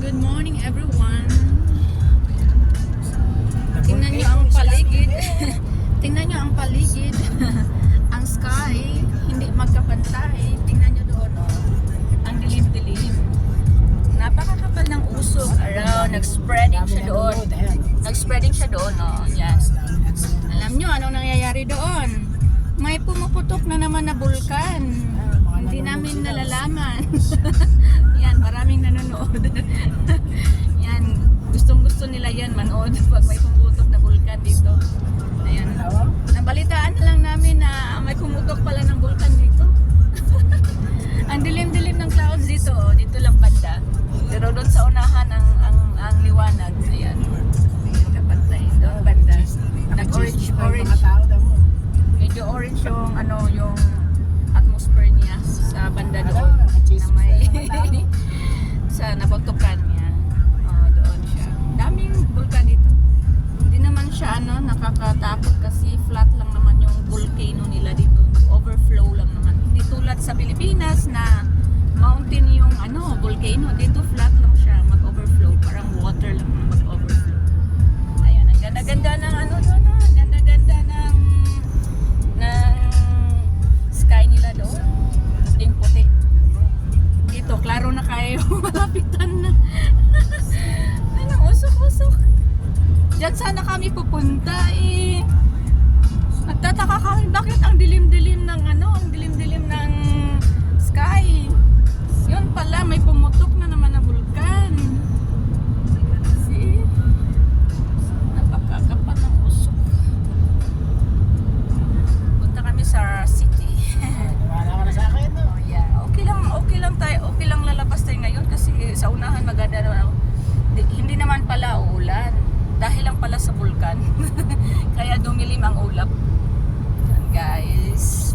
Good morning everyone. Tingnan nyo ang paligid. Tingnan nyo ang paligid. Ang sky, hindi magkapantay. Tingnan nyo doon, oh. Ang dilim-dilim. Napakakapal ng usok around. Nag-spreading siya doon. Nag-spreading siya doon, oh. Yan. Alam nyo anong nangyayari doon? May pumuputok na naman na bulkan. Hindi namin nalalaman. Yan, maraming nanonood. Yan, gustong-gusto nila yan manood pag may pumutok na bulkan dito. Ayan. Nabalitaan na lang namin na may pumutok pala ng bulkan dito. Ang dilim-dilim ng clouds dito, oh. Dito lang banda. Pero doon sa unahan ang liwanag. Ayan. Kapantay. Doon banda. Nag-orange. Medyo orange yung yung atmosphere niya sa banda doon na may sa naputukan niya. Doon siya. Daming bulkan dito. Hindi naman siya nakakatakot kasi flat lang naman yung volcano nila dito. Overflow lang naman. Hindi tulad sa Pilipinas na mountain yung volcano. Dito flat lang siya, mag-overflow. Parang water lang mag-overflow. Ayun, ang ganda-ganda ng doon. Ang ganda-ganda ng sky nila doon. Puting-puti. Dito, klaro na kayo. Malapitan na. Usok-usok. Diyan sana kami pupunta eh. Nagtataka kami bakit ang dilim-dilim ng ang dilim-dilim ng sky. Yun pala, may pumutok na naman na bulkan. See? Napakakapal ng usok. Punta kami sa city. Wala ka na sa akin, no? Oh, yeah. Okay lang tayo. Okay lang lalabas tayo ngayon kasi sa unahan maganda naman. Hindi naman pala uulan. Dahil lang pala sa bulkan. Kaya dumilim ang ulap. Yan, guys.